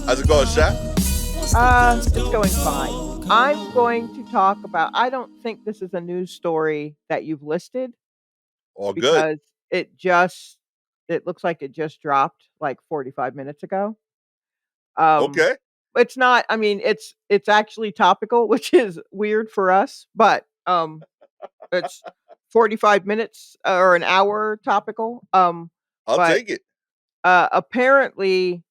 How's it going, Sha? It's going fine. I'm going to talk about. I don't think this is a news story that you've listed All good. because it just it looks like it just dropped like 45 minutes ago. Um, Okay. it's not. I mean, it's actually topical, which is weird for us, but it's 45 minutes or an hour topical. I'll But take it. apparently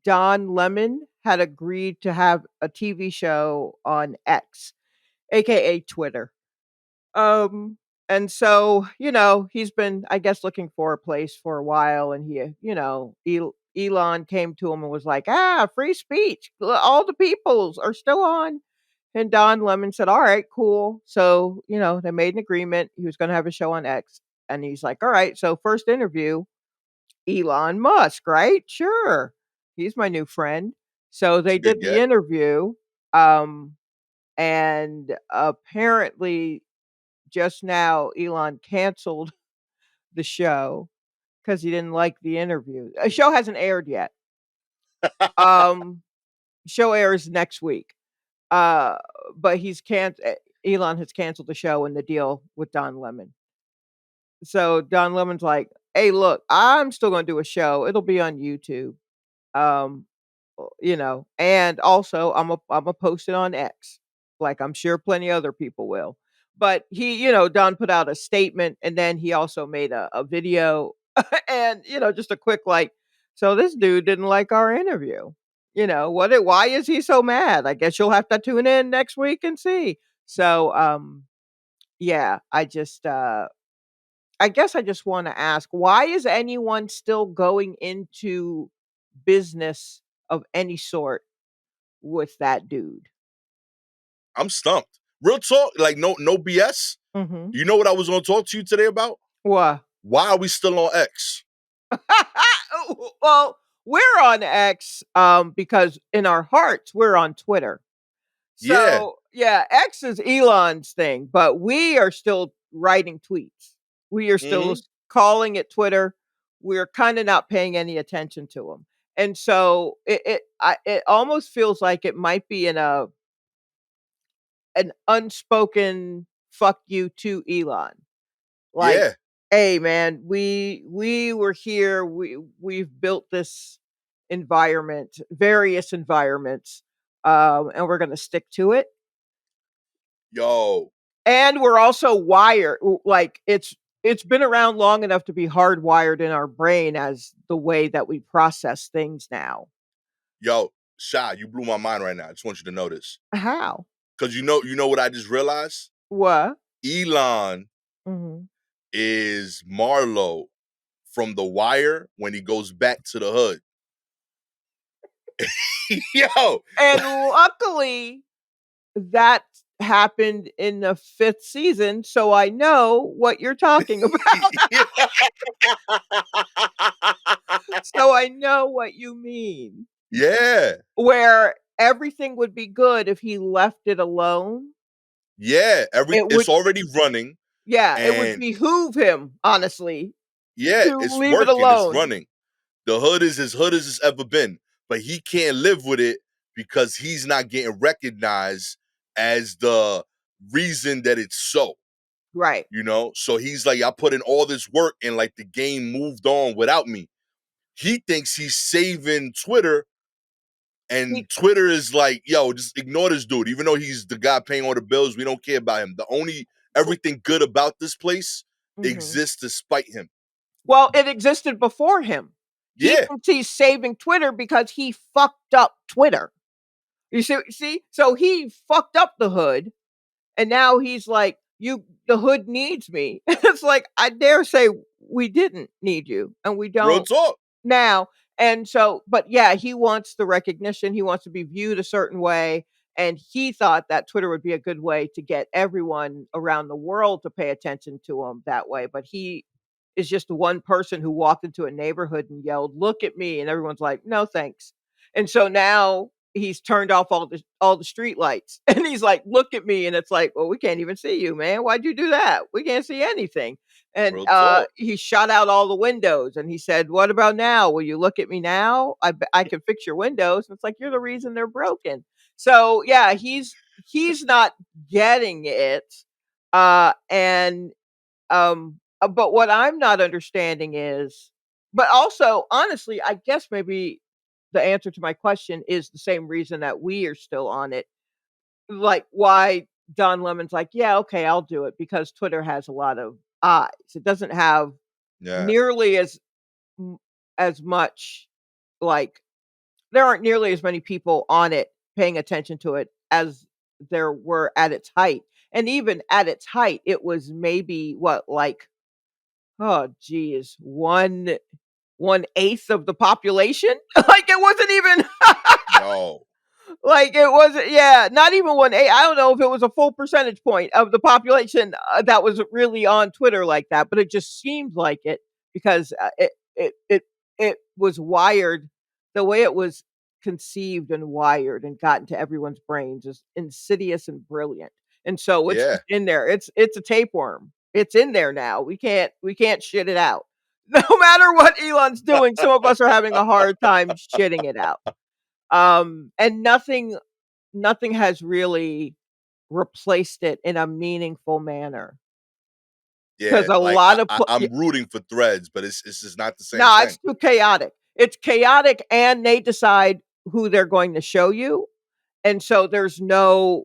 Don Lemon had agreed to have a TV show on X, aka Twitter. Um, and so, he's been, I guess, looking for a place for a while. And Elon came to him and was like, free speech. All the peoples are still on. And Don Lemon said, all right, cool. So, they made an agreement. He was going to have a show on X. And he's like, all right. So, first interview, Elon Musk, right? Sure. He's my new friend. So It's they a good did the get. interview. Um, and apparently just now Elon canceled the show because he didn't like the interview. The show hasn't aired yet. Um, show airs next week. Uh, but Elon has canceled the show and the deal with Don Lemon. So Don Lemon's like, "Hey, look, I'm still going to do a show. It'll be on YouTube. Um, and also I'm a post it on X, like I'm sure plenty other people will." But Don put out a statement, and then he also made a video, and just a quick like, so this dude didn't like our interview. Why is he so mad? I guess you'll have to tune in next week and see. So yeah, I guess I just want to ask, why is anyone still going into business of any sort with that dude? I'm stumped. Real talk, like no BS. Mhm. You know what I was gonna talk to you today about? What? Why are we still on X? Well, we're on X, because in our hearts, we're on Twitter. Yeah. So, yeah, X is Elon's thing, but we are still writing tweets. We are still hmm calling it Twitter. We're kinda not paying any attention to him. And so it almost feels like it might be in an unspoken fuck you to Elon. Like, Yeah. "Hey, man, we were here. We've built this environment, various environments, and we're gonna stick to it. Yo. And we're also wired like it's been around long enough to be hardwired in our brain as the way that we process things now." Yo, Sha, you blew my mind right now. I just want you to know this. How? Cause you know what I just realized? What? Elon Mhm. is Marlo from The Wire when he goes back to the hood. Yo. And luckily, that happened in the 5th season, so I know what you're talking about. So I know what you mean. Yeah. Where everything would be good if he left it alone. Yeah. It would It's already running. Yeah, it would And behoove him, honestly, yeah, to it's leave it working, it's alone. running. The hood is as hood as it's ever been, but he can't live with it because he's not getting recognized as the reason that it's so, Right. So he's like, I put in all this work and like the game moved on without me. He thinks he's saving Twitter, He and Twitter is like, yo, just ignore this dude. Even though he's the guy paying all the bills, we don't care about him. The only everything good about this place Mhm. exists despite him. Well, it existed before him. He Yeah. thinks he's saving Twitter because he fucked up Twitter. You see? So he fucked up the hood, and now he's like, the hood needs me." It's like, I dare say we didn't need you, and we Real don't talk. now. And so, but yeah, he wants the recognition. He wants to be viewed a certain way. And he thought that Twitter would be a good way to get everyone around the world to pay attention to him that way. But he is just one person who walked into a neighborhood and yelled, "Look at me." And everyone's like, "No, thanks." And so now he's turned off all the street lights and he's like, "Look at me." And it's like, well, we can't even see you, man. Why'd you do that? We can't see anything. And Real talk. he shot out all the windows, and he said, "What about now? Will you look at me now? I can fix your windows." And it's like, you're the reason they're broken. So yeah, he's not getting it. And but what I'm not understanding is, but also honestly, I guess maybe the answer to my question is the same reason that we are still on it. Like why Don Lemon's like, yeah, okay, I'll do it because Twitter has a lot of eyes. It doesn't have Yeah. nearly as much, like, there aren't nearly as many people on it paying attention to it as there were at its height. And even at its height, it was maybe what, like, oh geez, one eighth of the population. Like it wasn't even No. like it wasn't, yeah, not even 1/8. I don't know if it was a full percentage point of the population that was really on Twitter like that, but it just seemed like it because it was wired the way it was conceived and wired and got into everyone's brains is insidious and brilliant. And so it's Yeah. just in there. It's a tapeworm. It's in there now. We can't shit it out. No matter what Elon's doing, some of us are having a hard time shitting it out. And nothing has really replaced it in a meaningful manner Yeah. because a Like lot of I'm rooting for Threads, but it's just not the same no, thing. it's too chaotic. It's chaotic, and they decide who they're going to show you, and so there's no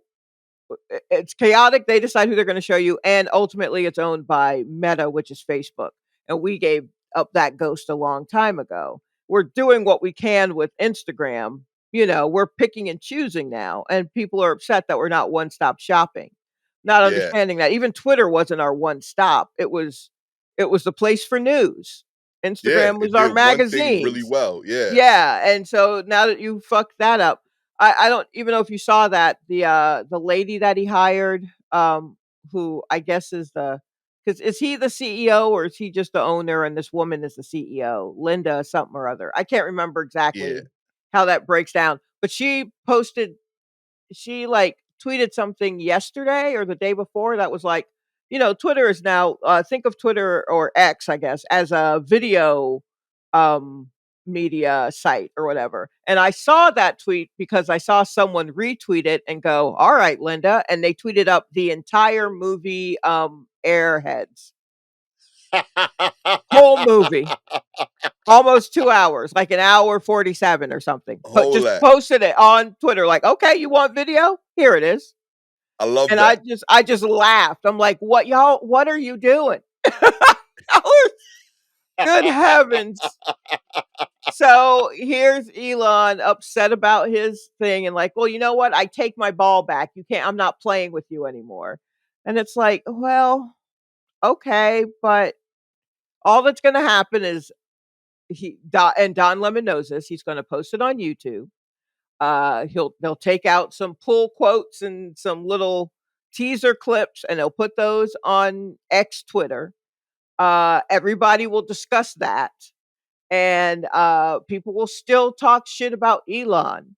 it's chaotic. They decide who they're going to show you, and ultimately, it's owned by Meta, which is Facebook. And we gave up that ghost a long time ago. We're doing what we can with Instagram. We're picking and choosing now, and people are upset that we're not one stop shopping. Not Yeah. understanding that even Twitter wasn't our one stop. It was the place for news. Yeah. Instagram was It our did one thing really magazines. well. Yeah. Yeah, and so now that you fucked that up, I don't even know if you saw that the lady that he hired, who I guess is the because is he the CEO or is he just the owner and this woman is the CEO, Linda something or other. I can't remember Yeah. exactly how that breaks down, but she like tweeted something yesterday or the day before that was like, Twitter is now think of Twitter or X, I guess, as a video um media site or whatever. And I saw that tweet because I saw someone retweet it and go, "All right, Linda," and they tweeted up the entire movie Airheads. Whole movie. Almost 2 hours, like an hour 47 or something. But Hold just that. posted it on Twitter like, "Okay, you want video? Here it is." I love And I that. just I just laughed. I'm like, what are you doing?" Good heavens. So here's Elon upset about his thing and like, well, you know what? I take my ball back. I'm not playing with you anymore. And it's like, well, okay, but all that's going to happen is and Don Lemon knows this. He's going to post it on YouTube. They'll take out some pull quotes and some little teaser clips and they'll put those on X Twitter. Everybody will discuss that, and people will still talk shit about Elon.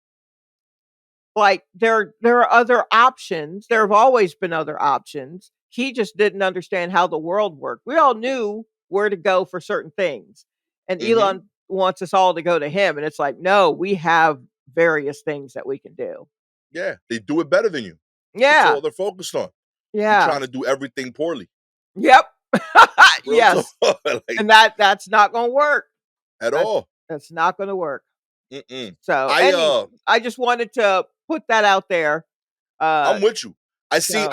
Like there are other options. There have always been other options. He just didn't understand how the world worked. We all knew where to go for certain things, and Hmm. Elon wants us all to go to him. And it's like, no, we have various things that we can do. Yeah. They do it better than you. That's Yeah, all they're focused on. You're yeah, trying to do everything poorly. yep, Real talk. yes, Like and that's not going to work. at That's all. that's not going to work. Mm-mm. So, I I just wanted to put that out there. Uh, I'm with you. I see. so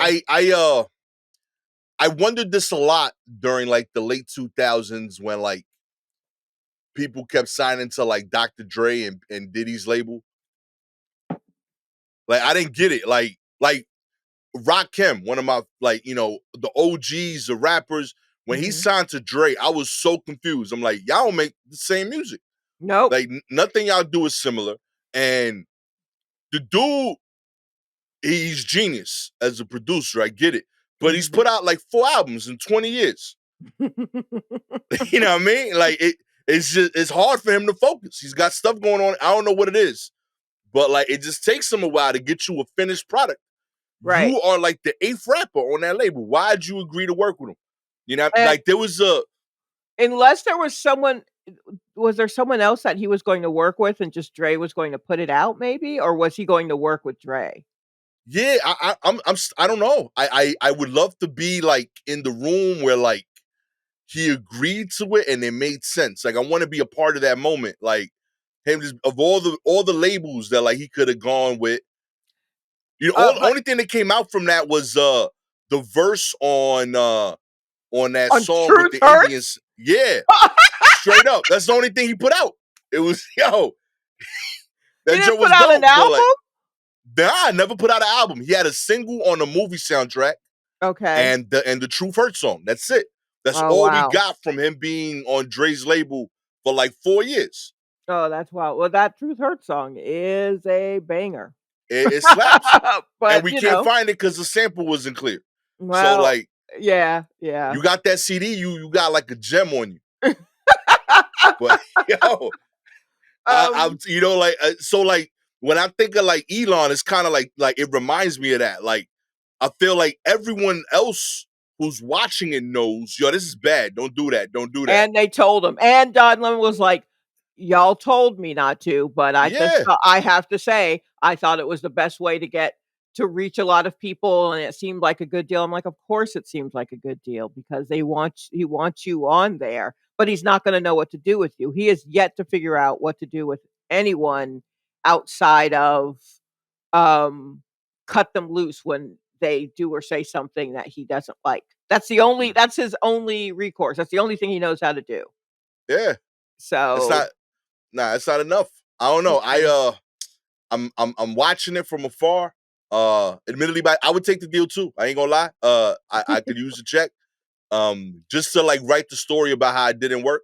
I wondered this a lot during like the late 2000s when like people kept signing to like Dr. Dre and Diddy's label. Like I didn't get it. Like Rakim, one of my like the OGs, the rappers. When he mhm. signed to Dre, I was so confused. I'm like, y'all don't make the same music. Nope. Like nothing y'all do is similar. And the dude, he's genius as a producer. I get it, but he's Mhm. put out like 4 albums in 20 years. You know what I mean? Like it's hard for him to focus. He's got stuff going on. I don't know what it is, but like it just takes him a while to get you a finished product. Right. You are like the eighth rapper on that label. Why'd you agree to work with him? You know, And like there was a unless there was someone, was there someone else that he was going to work with and just Dre was going to put it out maybe? Or was he going to work with Dre? yeah. I don't know. I would love to be like in the room where like he agreed to it and it made sense. Like I want to be a part of that moment. Like him just of all the labels that like he could have gone with. You know, But only thing that came out from that was the verse on that on song with Truth the Hurts? Indians. Yeah, straight up. That's the only thing he put out. It was He that joke didn't put was out an dope, but like album? nah, never put out an album. He had a single on a movie soundtrack Okay. and the Truth Hurt song. That's it. That's Oh, all we wow. got from him being on Dre's label for like 4 years. Oh, that's wild. Well, that Truth Hurts song is a banger. It slaps, and But, we can't find it because the sample wasn't clear. So well, like, yeah, yeah. you got that CD, you got like a gem on you. But yo, I'm Um, you know like so like when I think of like Elon, it's kind of like it reminds me of that. Like I feel like everyone else who's watching it knows, yo, this is bad. Don't do that. Don't do that. and they told him, and Don Lemon was like, "Y'all told me not to, but Yeah, I have to say, I thought it was the best way to reach a lot of people, and it seemed like a good deal." I'm like, "Of course it seems like a good deal because he wants you on there, but he's not gonna know what to do with you. He has yet to figure out what to do with anyone outside of, um, cut them loose when they do or say something that he doesn't like. That's his only recourse. That's the only thing he knows how to do. yeah. It's So, not it's not enough. I don't know. mm-mm. I'm watching it from afar. Admittedly, but I would take the deal too. I ain't gonna lie. I could use a check. Just to like write the story about how it didn't work.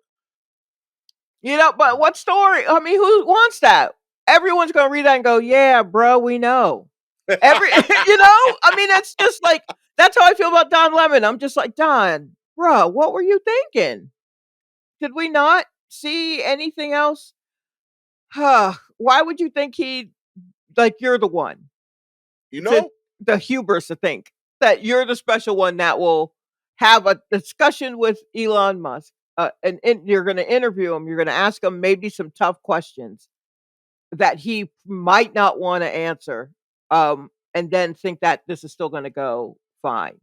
But what story? I mean, who wants that? Everyone's gonna read that and go, "Yeah, bro, we know." Every, I mean, that's just like that's how I feel about Don Lemon. I'm just like, Don, bro, what were you thinking? Did we not see anything else? Huh? Why would you think he like you're the one? You To know? the hubris to think that you're the special one that will have a discussion with Elon Musk, and you're going to interview him. You're going to ask him maybe some tough questions that he might not want to answer, and then think that this is still going to go fine.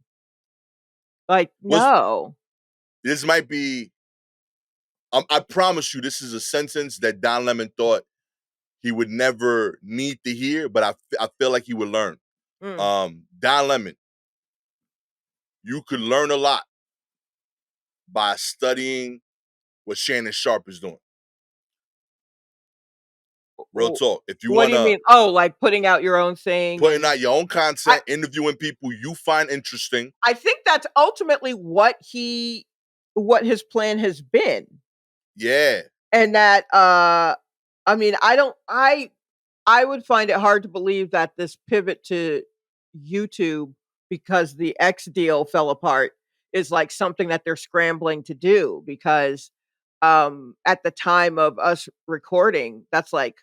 Like, Was no. this might be I promise you this is a sentence that Don Lemon thought he would never need to hear, but I feel like he would learn. Mm. Don Lemon, you could learn a lot by studying what Shannon Sharpe is doing. Real talk. If you What do you wanna mean? Oh, like putting out your own thing, putting and out your own I content, interviewing people you find interesting. I think that's ultimately what his plan has been. Yeah. And that, I mean, I would find it hard to believe that this pivot to YouTube because the X deal fell apart is like something that they're scrambling to do because, at the time of us recording, that's like,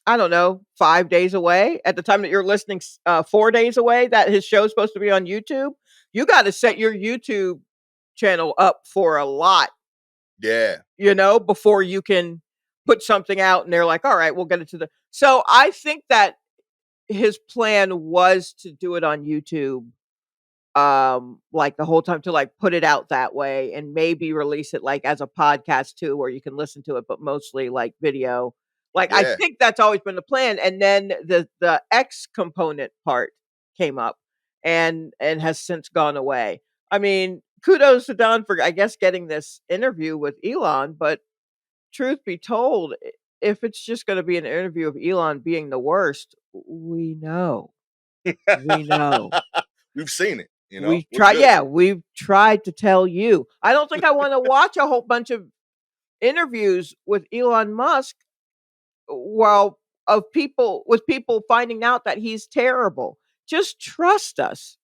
I don't know, 5 days away. At the time that you're listening, 4 days away that his show's supposed to be on YouTube. You gotta set your YouTube channel up for a lot, Yeah. before you can put something out and they're like, "All right, we'll get it to the." So I think that his plan was to do it on YouTube, like the whole time, to like put it out that way and maybe release it like as a podcast too, where you can listen to it, but mostly like video. Like I Yeah. think that's always been the plan. And then the X component part came up and has since gone away. I mean, kudos to Don for I guess getting this interview with Elon, but truth be told, if it's just going to be an interview of Elon being the worst, we know. We know. We've seen it, you know. We've We're tried, good. yeah, we've tried to tell you. I don't think I want to watch a whole bunch of interviews with Elon Musk while of people finding out that he's terrible. Just trust us.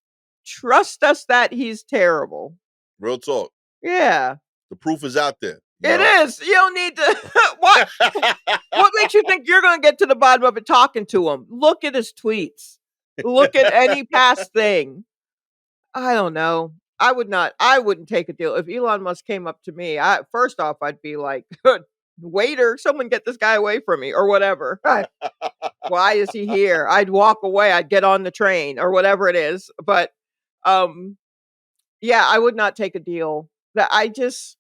Trust us that he's terrible. Real talk. Yeah. The proof is out there, you It know. is. You don't need to what makes you think you're going to get to the bottom of it talking to him? Look at his tweets. Look at any past thing. I don't know. I wouldn't take a deal. If Elon Musk came up to me, first off, I'd be like, "Waiter, someone get this guy away from me," or whatever. Why is he here? I'd walk away, I'd get on the train or whatever it is. But um yeah, I would not take a deal. That I just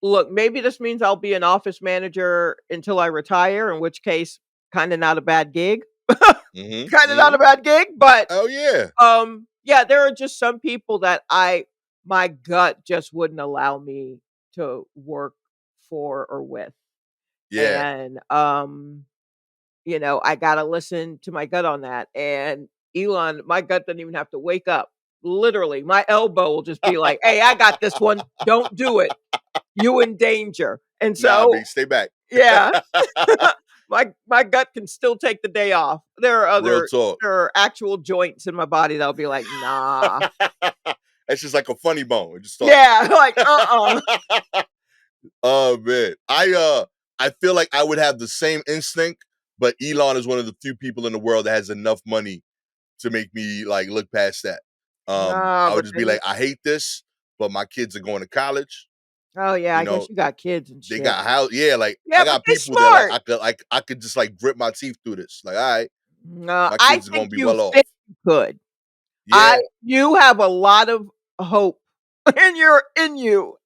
look, maybe this means I'll be an office manager until I retire, in which case kind of not a bad gig. Mhm, Kind of not a mhm. bad gig, but Oh, yeah. yeah, there are just some people that my gut just wouldn't allow me to work for or with. Yeah. And I got to listen to my gut on that. And Elon, my gut doesn't even have to wake up. Literally, my elbow will just be like, "Hey, I got this one. Don't do it. You in danger." And Nah, so, B, stay back. yeah, my gut can still take the day off. Real talk. There are actual joints in my body that'll be like, "Nah." That's just like a funny bone. It just start. Yeah, like, uh-uh. Oh, man. I feel like I would have the same instinct, but Elon is one of the few people in the world that has enough money to make me, like, look past that. Nah, I would but just be then you like, "I hate this, but my kids are going to college." oh, yeah, You I guess know, you got kids and they shit. got house, yeah, like, I Yeah, but got they people that, like, smart. I could just, like, grit my teeth through this. Like, "Alright, No, my I kids are gonna think be you well off." think you could. I Yeah. You have a lot of hope in you.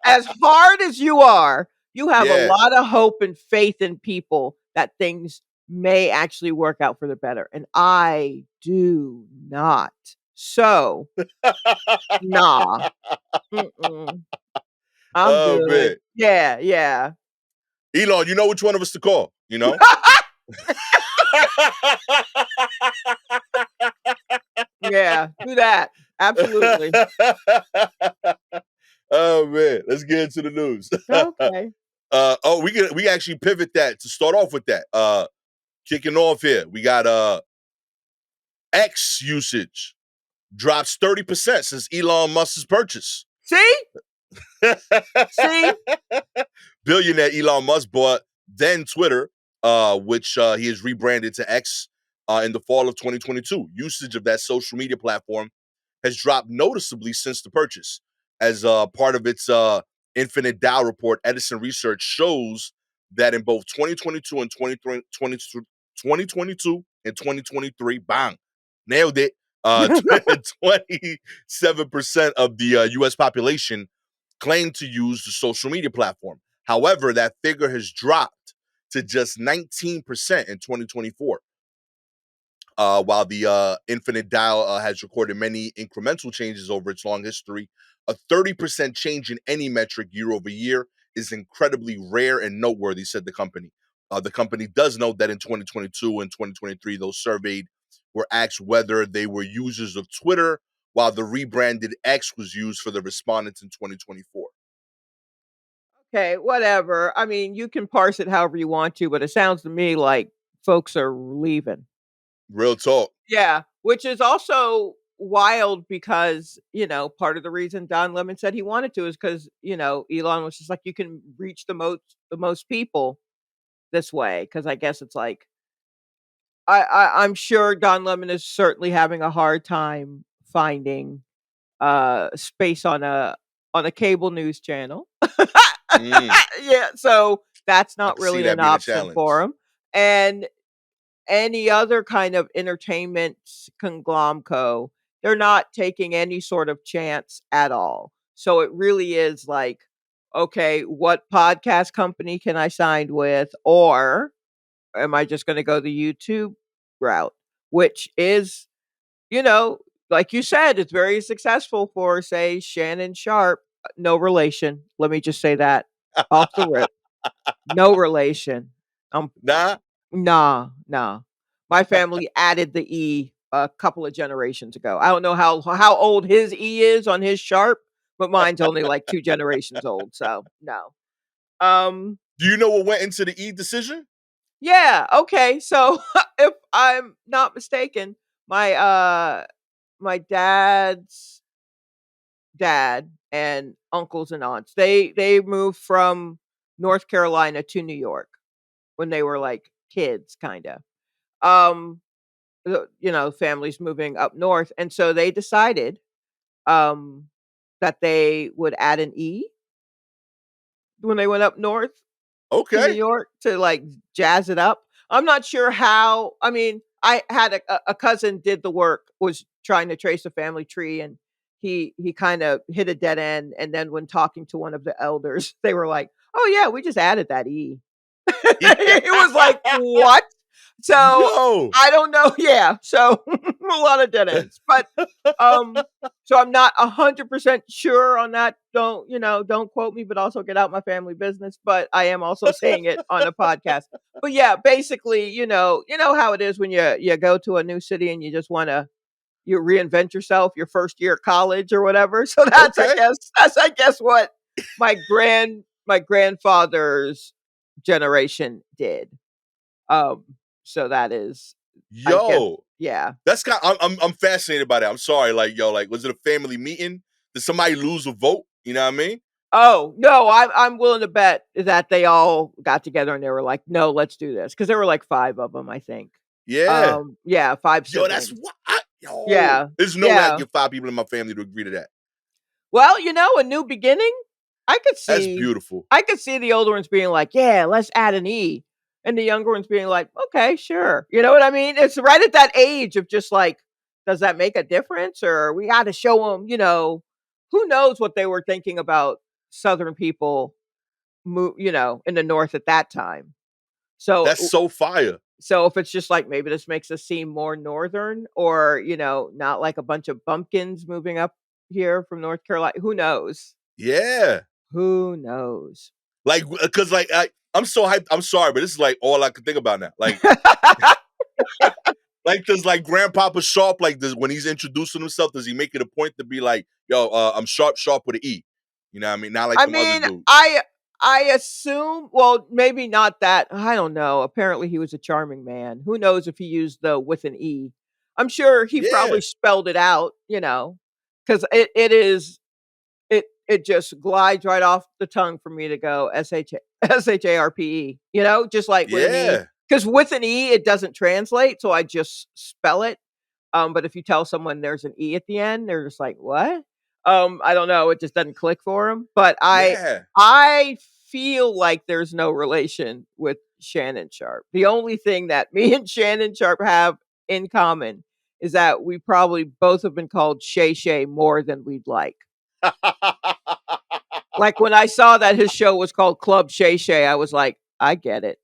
As hard as you are, you have a Yeah. lot of hope and faith in people that things may actually work out for the better, and I do not. So, nah, mm-mm, I'm Oh, man. good. Yeah, yeah. Elon, you know which one of us to call, you know? Yeah, do that. Absolutely. Oh, man. Let's get into the news. Okay. We actually pivot that to start off with that. Kicking off here, we got X usage drops 30% since Elon Musk's purchase. See? See? Billionaire Elon Musk bought then Twitter, which he has rebranded to X in the fall of 2022. Usage of that social media platform has dropped noticeably since the purchase. As part of its Infinite Dow report, Edison Research shows that in both 2022 and 2022 and 2023, bang, nailed it. 27% of the US population claim to use the social media platform. However, that figure has dropped to just 19% in 2024. While the Infinite Dial has recorded many incremental changes over its long history, a 30% change in any metric year over year is incredibly rare and noteworthy, said the company. The company does note that in 2022 and 2023, those surveyed were asked whether they were users of Twitter, while the rebranded X was used for the respondents in 2024. Okay, whatever. I mean, you can parse it however you want to, but it sounds to me like folks are leaving. Real talk. Yeah, which is also wild because, part of the reason Don Lemon said he wanted to is because, Elon was just like, you can reach the most people this way. Cause I guess it's like, I'm sure Don Lemon is certainly having a hard time finding space on a cable news channel. Mm, Yeah, so that's I not can see really that an being a option for challenge. him. And any other kind of entertainment conglomerate, they're not taking any sort of chance at all. So it really is like, okay, what podcast company can I sign with? Or am I just going to go the YouTube route, which is, you know, like you said, it's very successful for, say, Shannon Sharp. No relation. Let me just say that off the rip. No relation. Um, Nah. nah, nah. My family added the E a couple of generations ago. I don't know how old his E is on his Sharp, but mine's only like 2 generations old. So no. Um, Do you know what went into the E decision? yeah, okay. So if I'm not mistaken, my dad's dad and uncles and aunts, they moved from North Carolina to New York when they were like kids, kind of. Families moving up north, and so they decided um, that they would add an E when they went up north to New Okay. York to, like, jazz it up. I'm not sure how. I mean, I had a cousin did the work, was trying to trace a family tree, and he kinda hit a dead end, and then when talking to one of the elders, they were like, "Oh, yeah, we just added that E." It was like, "What?" So, Yo. I don't know. Yeah, so a lot of dead ends, but, um, so I'm not 100% sure on that. Don't quote me, but also get out my family business, but I am also saying it on a podcast. But yeah, basically, you know how it is when you go to a new city and you just you reinvent yourself your first year of college or whatever. So Okay. that's I guess what my grandfather's generation did. Um, so that is, I guess, Yo. yeah. That's kind I'm fascinated by that. I'm sorry. Like, yo, like, was it a family meeting? Did somebody lose a vote? You know what I mean? Oh, no, I'm willing to bet that they all got together and they were like, "No, let's do this," because there were like 5 of them, I think. Yeah. Yeah, 5 Yo, that's siblings. what yo. Yeah, There's no way I can yeah. get 5 people in my family to agree to that. Well, a new beginning. I could That's see beautiful. I could see the older ones being like, "Yeah, let's add an E," and the younger ones being like, "Okay, sure." You know what I mean? It's right at that age of just like, does that make a difference, or we gotta show them, who knows what they were thinking about Southern people, in the North at that time. That's So so fire. so if it's just like, maybe this makes us seem more Northern, or, not like a bunch of bumpkins moving up here from North Carolina, who knows? Yeah. Who knows? Like, cause like I'm so hyped. I'm sorry, but this is like all I can think about now. Like, does like Grandpapa Sharp, like, does when he's introducing himself, does he make it a point to be like, yo, I'm Sharp with an E? You know what I mean? Not like I them other mean, dudes. I assume, well, maybe not that. I don't know. Apparently he was a charming man. Who knows if he used the with an E. I'm sure he Yeah. probably spelled it out, cuz it just glides right off the tongue for me to go SHARPE, just like with an E. Yeah. Cuz with an E it doesn't translate, so I just spell it. But if you tell someone there's an E at the end, they're just like, "What?" I don't know, it just doesn't click for them. But Yeah. I feel like there's no relation with Shannon Sharpe. The only thing that me and Shannon Sharpe have in common is that we probably both have been called Shay Shay more than we'd like. Like, when I saw that his show was called Club Shay Shay, I was like, "I get it.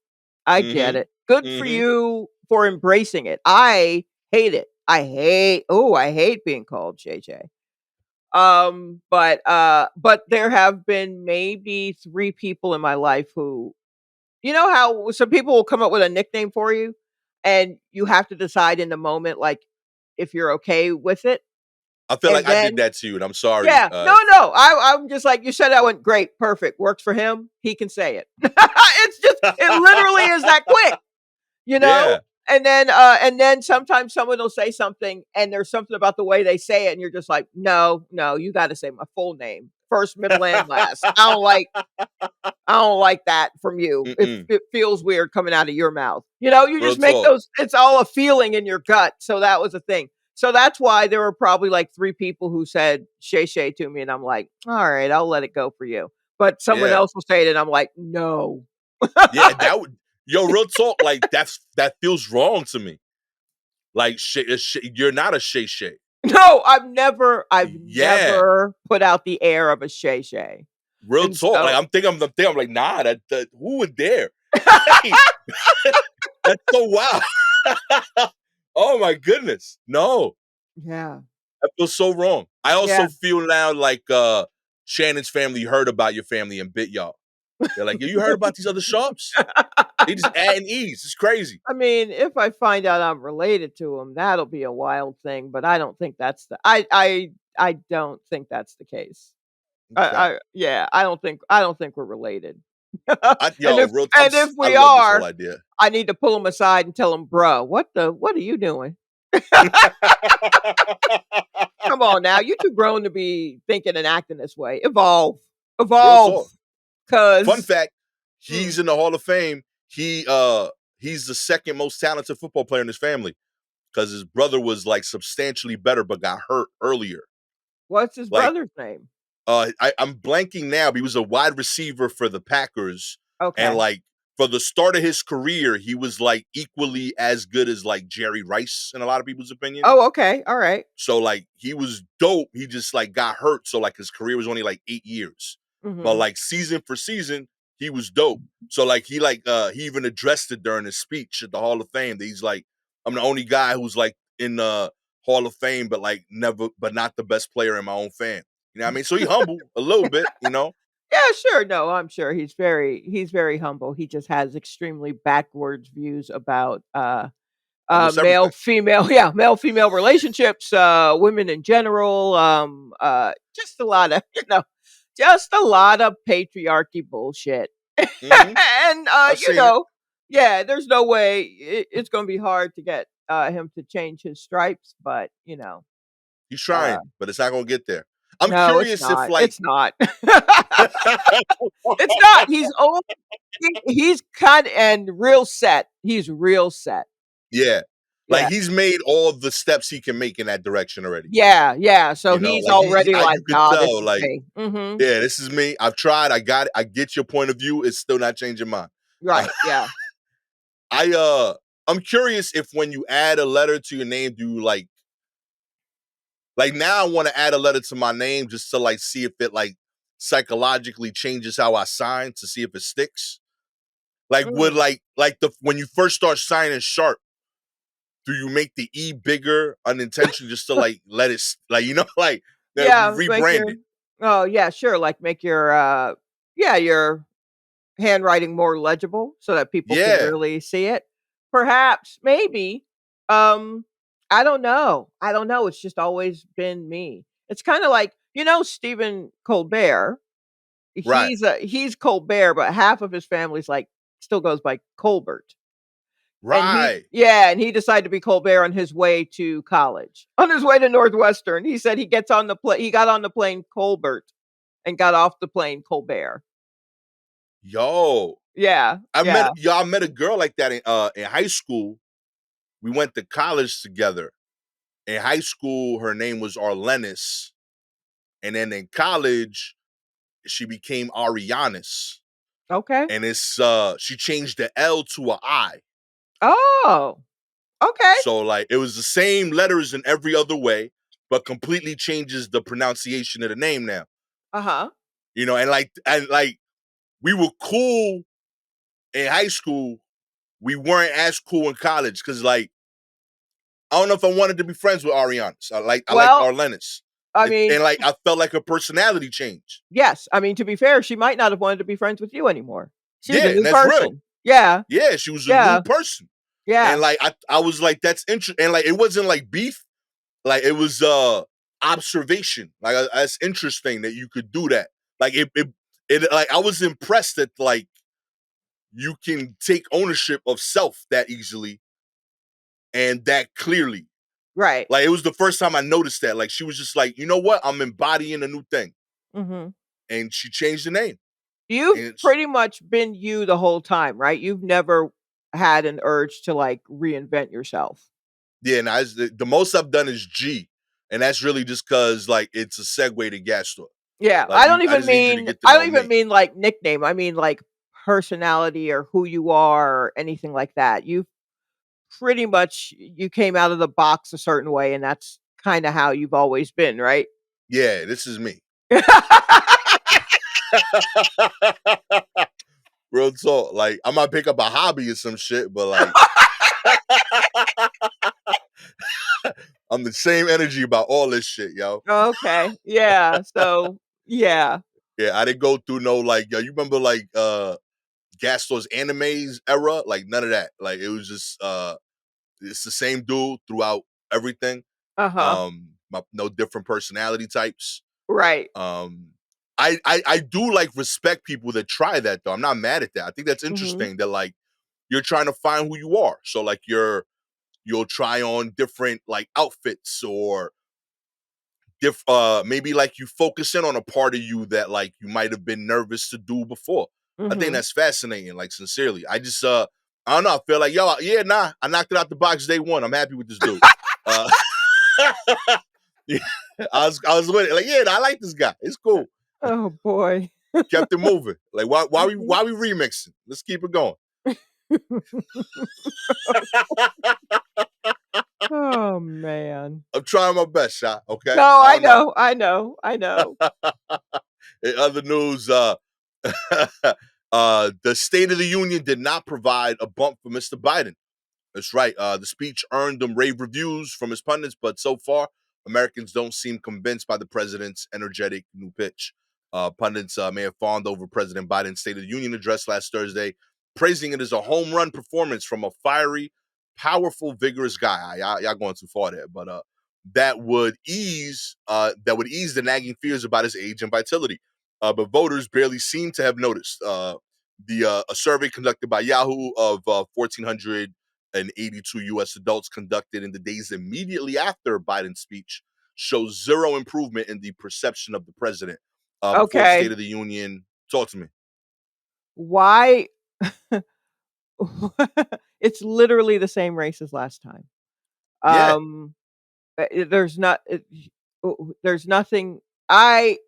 I get Mm-hmm. it. Good for Mm-hmm. you for embracing it." I hate it. I hate being called Shay Shay. But there have been maybe 3 people in my life who, how some people will come up with a nickname for you, and you have to decide in the moment, like, if you're okay with it, I feel like and I did then that to you, and I'm sorry. yeah. No, no. I'm just like, "You said that went great, perfect, works for him, he can say it." It literally is that quick, you know? Yeah. And then sometimes someone will say something, and there's something about the way they say it, and you're just like, "No, no, you gotta say my full name, first, middle, and last. I don't like that from you. It Mm-mm. it feels weird coming out of your mouth." You Real just make talk. those, it's all a feeling in your gut. So that was a thing. So that's why there were probably like 3 people who said Shay Shay to me, and I'm like, "All right, I'll let it go for you." But someone Yeah. else will say it, and I'm like, "No." Yeah. That would yo, real talk. Like, that feels wrong to me. Like, you're not a Shay. No, I've Yeah. never put out the air of a Shay Shay. Real And talk. Like, so I'm like, nah, that who would dare? Like, that's so wild. Oh my goodness. No. yeah. That feels so wrong. I Yeah. also feel now like Shannon's family heard about your family and bit y'all. They're like, "Yo, you heard about these other Sharps? They just adding E's. It's crazy." I mean, if I find out I'm related to him, that'll be a wild thing, but I don't think that's the I don't think that's the case. Okay. Yeah, I don't think we're related. And Yo, if real and if I we love this whole are, idea. I need to pull him aside and tell him, "Bruh, what are you doing? Come on now, you're too grown to be thinking and acting this way. Evolve. Real Evolve." talk. Fun 'Cause fact, mm, he's in the Hall of Fame. He's the second most talented football player in his family because his brother was like substantially better but got hurt earlier. What's his Like, brother's name? I'm blanking now, but he was a wide receiver for the Packers, and Okay. like for the start of his career, he was like equally as good as like Jerry Rice in a lot of people's opinion. Oh, okay. All right. So like he was dope. He just like got hurt. So like his career was only like 8 years. But Mhm. like season for season, he was dope. So like he even addressed it during his speech at the Hall of Fame. That he's like, I'm the only guy who's like in the Hall of Fame, but like never, but not the best player in my own fan. You know what I mean? So he humble a little bit, you know. Yeah, sure. No, I'm sure he's very humble. He just has extremely backwards views about Almost male everything. female yeah, male female relationships, women in general, just a lot of, just a lot of patriarchy bullshit. Hmm. And I've seen it. yeah, there's no way it's going to be hard to get him to change his stripes, but He's uh trying, but it's not gonna get there. I'm no, it's curious if not. like It's not. It's not. He's old. He's kind and real set. He's real set. yeah. Like Yeah. he's made all the steps he can make in that direction already. Yeah, yeah. So You know, he's like already like, you could "Nah, this tell, is like, me." Mhm. yeah, this is me. I've tried. I got it. I get your point of view. It's still not changing mine. Uh, Right, yeah. I I'm curious if when you add a letter to your name, do you like now I want to add a letter to my name just to like see if it like psychologically changes how I sign to see if it sticks. Like would Mm. like the when you first start signing Sharp, do you make the E bigger unintentionally just to like let it like like you Yeah, make rebrand your it? oh, yeah, sure, like, make your, yeah, your handwriting more legible so that people can Yeah, really see it. Perhaps, maybe. Um, I don't know. I don't know. It's just always been me. It's kinda like, Stephen Colbert. right, He's Colbert, but half of his family's, like, still goes by Colbert. And right. he decided to be Colbert on his way to college. On his way to Northwestern, he said he got on the plane Colbert and got off the plane Colbert. Yo, Yeah, yeah. I met a girl like that in high school. We went to college together. In high school, her name was Arlenis, and then in college, she became Arianis. Okay. And it's she changed the L to a I. Oh, okay. So like it was the same letters in every other way, but completely changes the pronunciation of the name now. Uh-huh. And like we were cool in high school. We weren't as cool in college because like I don't know if I wanted to be friends with Arianis. I liked Well, Arlenis. I mean, And like I felt like her personality changed. yes. I mean, to be fair, she might not have wanted to be friends with you anymore. She was a Yeah, and new that's real. person. Yeah, Yeah, she was a new yeah, person. yeah. And like I was like, that's interesting. And like it wasn't like beef, like it was observation. Like that's interesting that you could do that. Like it like I was impressed that like you can take ownership of self that easily and that clearly. Right. Like it was the first time I noticed that. Like she was just like, you know what? I'm embodying a new thing. Mhm. And she changed the name. You've And it's, pretty much been you the whole time, right? You've never had an urge to, like, reinvent yourself. yeah, and the most I've done is G. And that's really just cause like it's a segue to Gastor. Yeah, Like I just need you to get to I know don't even me. mean, like, nickname, I mean, like, personality or who you are or anything like that. You pretty much you came out of the box a certain way, and that's kinda how you've always been, right? Yeah, this is me. Real talk. Like I might pick up a hobby or some shit, but like I'm the same energy about all this shit, yo. Okay, yeah, so yeah. Yeah, I didn't go through no like yo, you remember like Gastor's animes era? Like none of that. Like it was just it's the same dude throughout everything. Uh-huh. No different personality types. Right. Um I do like respect people that try that though. I'm not mad at that. I think that's Mhm. interesting that like you're trying to find who you are. So like you'll try on different like outfits or maybe like you focus in on a part of you that like you might have been nervous to do before. I think Mhm. that's fascinating, like sincerely. I just I don't know, I feel like yo, yeah, nah, I knocked it out the box day one. I'm happy with this dude. Uh yeah. I was with it. Like, yeah, I like this guy. It's cool. Oh boy. Kept it moving. Like, Mhm. why we remixing? Let's keep it going. Oh man. I'm trying my best, shot. Okay, No, I I don't know. know, I know, I know. In other news, the State of the Union did not provide a bump for Mr. Biden. That's right. The speech earned him rave reviews from his pundits, but so far, Americans don't seem convinced by the president's energetic new pitch. Pundits may have fawned over President Biden's State of the Union address last Thursday, praising it as a home run performance from a fiery, powerful, vigorous guy. Y'all going too far there, but that would ease the nagging fears about his age and vitality. But voters barely seem to have noticed. A survey conducted by Yahoo of 1,482 U.S. adults conducted in the days immediately after Biden's speech shows zero improvement in the perception of the president. Before the State Okay. of the Union, talk to me. Why it's literally the same race as last time. Yeah. Um there's not there's nothing. I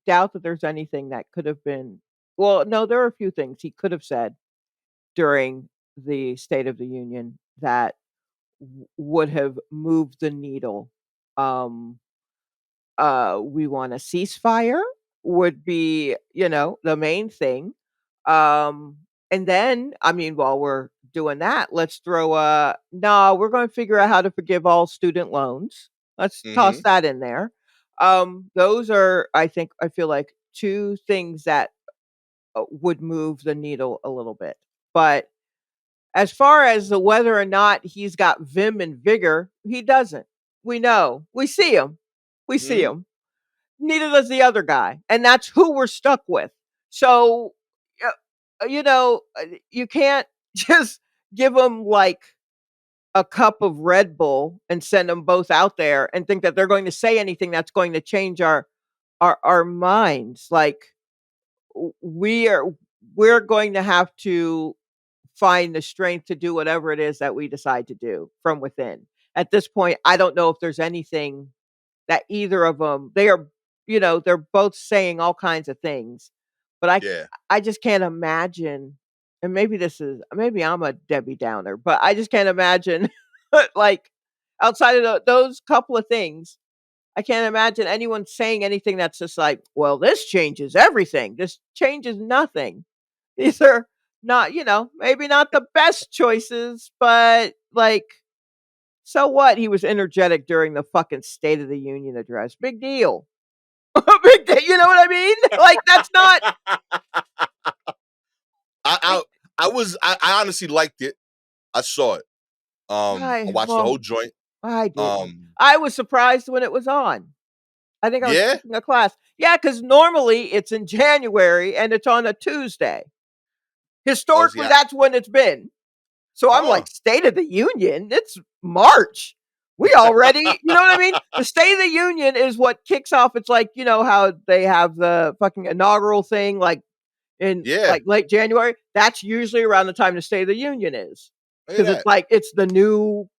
doubt that there's anything that could have been. Well, no, there are a few things he could have said during the State of the Union that would have moved the needle. Um, we want a ceasefire would be, the main thing. Um, and then, I mean, while we're doing that, let's throw a no, we're going to figure out how to forgive all student loans. Let's toss Mm-hmm. that in there. Those are, I feel like two things that would move the needle a little bit. But as far as the whether or not he's got vim and vigor, he doesn't. We know. We see him. We see Mm-hmm. him. Neither does the other guy, and that's who we're stuck with. So, you can't just give them like a cup of Red Bull and send them both out there and think that they're going to say anything that's going to change our minds. Like we are we're going to have to find the strength to do whatever it is that we decide to do from within. At this point, I don't know if there's anything that either of them they are, they're both saying all kinds of things, but Yeah. I just can't imagine, and maybe I'm a Debbie Downer, but I just can't imagine like outside of those couple of things, I can't imagine anyone saying anything that's just like, well, this changes everything. This changes nothing. These are not, maybe not the best choices, but like, so what? He was energetic during the fucking State of the Union address. Big deal. Big deal. You know what I mean? Like, that's not. I, Like, I I honestly liked it. I saw it. I watched the well, whole joint. I didn't. Um, I was surprised when it was on. I think I was yeah. taking a class. Yeah, because normally it's in January and it's on a Tuesday. Oh, Historically, yeah. that's when it's been. So I'm Huh. like, State of the Union? It's March. We already, you know what I mean? The State of the Union is what kicks off. It's like, how they have the fucking inaugural thing like in Yeah. like late January. That's usually around the time the State of the Union is. Look at Because it's that. like it's the new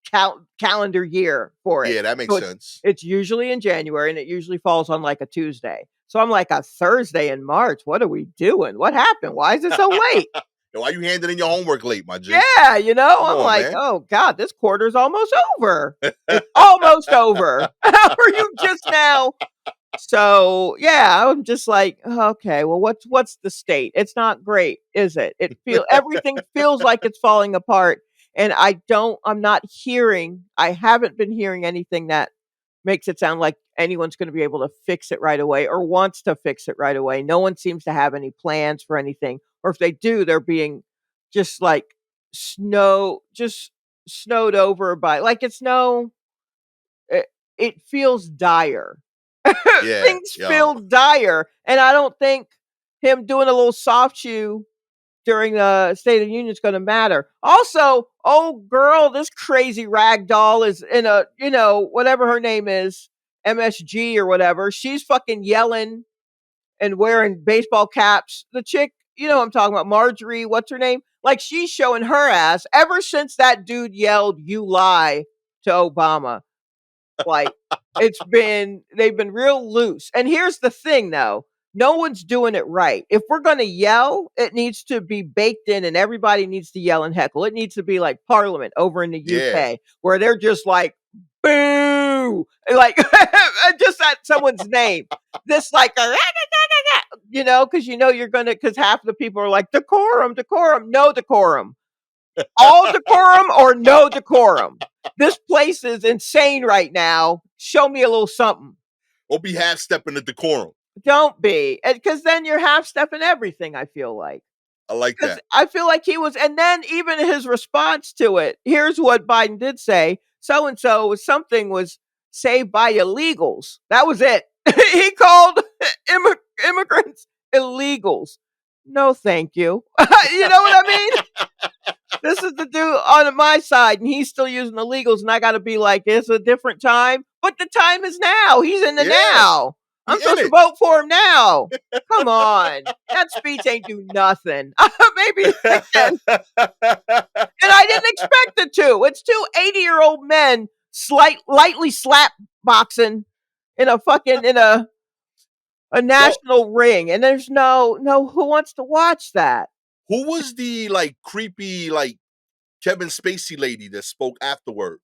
calendar year for it. Yeah, that makes So sense. it's usually in January and it usually falls on like a Tuesday. So I'm like a Thursday in March. What are we doing? What happened? Why is it so late? Why you handing in your homework late, my G? Yeah, Come I'm on, like, man. "Oh god, this quarter's almost over." It's almost over. How are you just now? So, yeah, I'm just like, "Okay, well what's the state? It's not great, is it? Everything feels like it's falling apart and I'm not hearing I haven't been hearing anything that makes it sound like anyone's going to be able to fix it right away or wants to fix it right away. No one seems to have any plans for anything. Or if they do, they're being just like just snowed over by like it's no, it, it feels dire. Yeah, Things yo. feel dire. And I don't think him doing a little soft shoe during the State of the Union is going to matter. Also, oh girl, this crazy rag doll is in a, whatever her name is, MSG or whatever. She's fucking yelling and wearing baseball caps. The chick, I'm talking about, Marjorie, what's her name? Like she's showing her ass ever since that dude yelled, "You lie" to Obama. Like, they've been real loose. And here's the thing though, no one's doing it right. If we're going to yell, it needs to be baked in and everybody needs to yell and heckle. It needs to be like Parliament over in the Yeah. UK where they're just like, boo, like just at someone's name. This like, because you're going to, because half the people are like, decorum, decorum, no decorum. All decorum or no decorum. This place is insane right now. Show me a little something. Or be half stepping the decorum. Don't be, because then you're half stepping everything. I feel like. I like Because that. I feel like he was, and then even his response to it. Here's what Biden did say: so and so something was saved by illegals. That was it. He called immigrants illegals. No, thank you. You know what I mean? This is the dude on my side, and he's still using illegals, and I got to be like, it's a different time, but the time is now. He's in the Yeah. now. He I'm in supposed to it. vote for him now. Come on, that speech ain't do nothing. Maybe again, and I didn't expect it to. It's two 80-year-old men lightly slap boxing in a Well, national ring, and there's no who wants to watch that. who was the like creepy like Kevin Spacey lady that spoke afterward?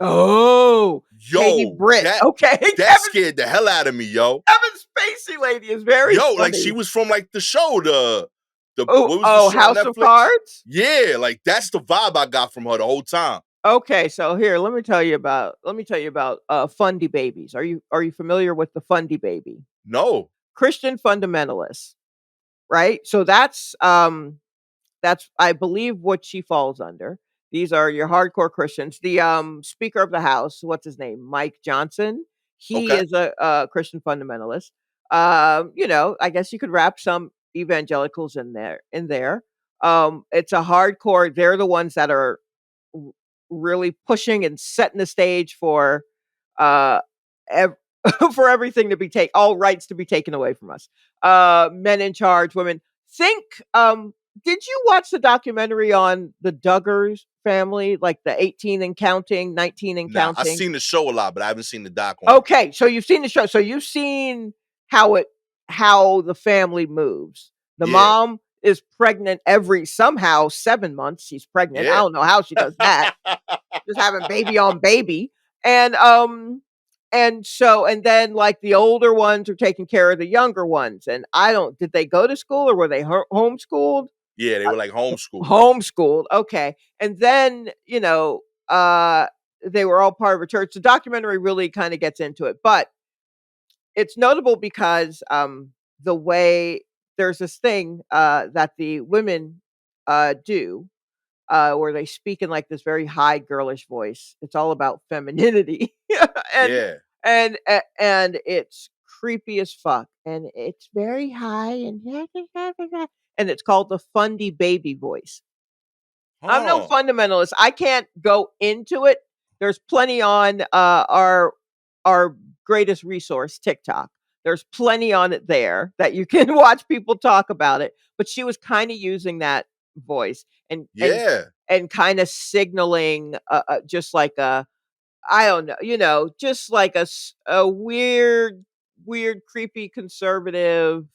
Oh, Katie Yo, Britt. Okay, that scared the hell out of me, yo. Kevin Spacey lady is very Yo, funny. like she was from like the show, the what was the show House on Netflix? of Cards? Yeah, like that's the vibe I got from her the whole time. Okay, so here, let me tell you about Fundy Babies. Are you familiar with the Fundy Baby? No. Christian fundamentalists, right? So that's I believe what she falls under. These are your hardcore Christians. The Speaker of the House, what's his name? Mike Johnson. He Okay. is a Christian fundamentalist. I guess you could wrap some evangelicals in there. It's a hardcore. They're the ones that are really pushing and setting the stage for uh ev- for everything to be all rights to be taken away from us. Men in charge, women. Think did you watch the documentary on the Duggars family, like the 18 and counting, 19 and Nah, I've counting? seen the show a lot, but I haven't seen the doc on it. Okay, so you've seen the show. So you've seen how the family moves. The Yeah. mom is pregnant every somehow 7 months. She's pregnant. I Yeah. don't know how she does that. Just having baby on baby. And then like the older ones are taking care of the younger ones. And I don't did they go to school or were they homeschooled? Yeah, they were like homeschooled. Homeschooled. Okay. And then, they were all part of a church. The documentary really kind of gets into it, but it's notable because the way there's this thing that the women do where they speak in like this very high girlish voice. It's all about femininity, and Yeah. and it's creepy as fuck, and it's very high and it's called the Fundy Baby voice. I'm no Huh. fundamentalist. I can't go into it. There's plenty on our greatest resource, TikTok. There's plenty on it there that you can watch people talk about it. But she was kind of using that voice and Yeah. kind of signaling just like a I don't know, just like a weird, creepy conservative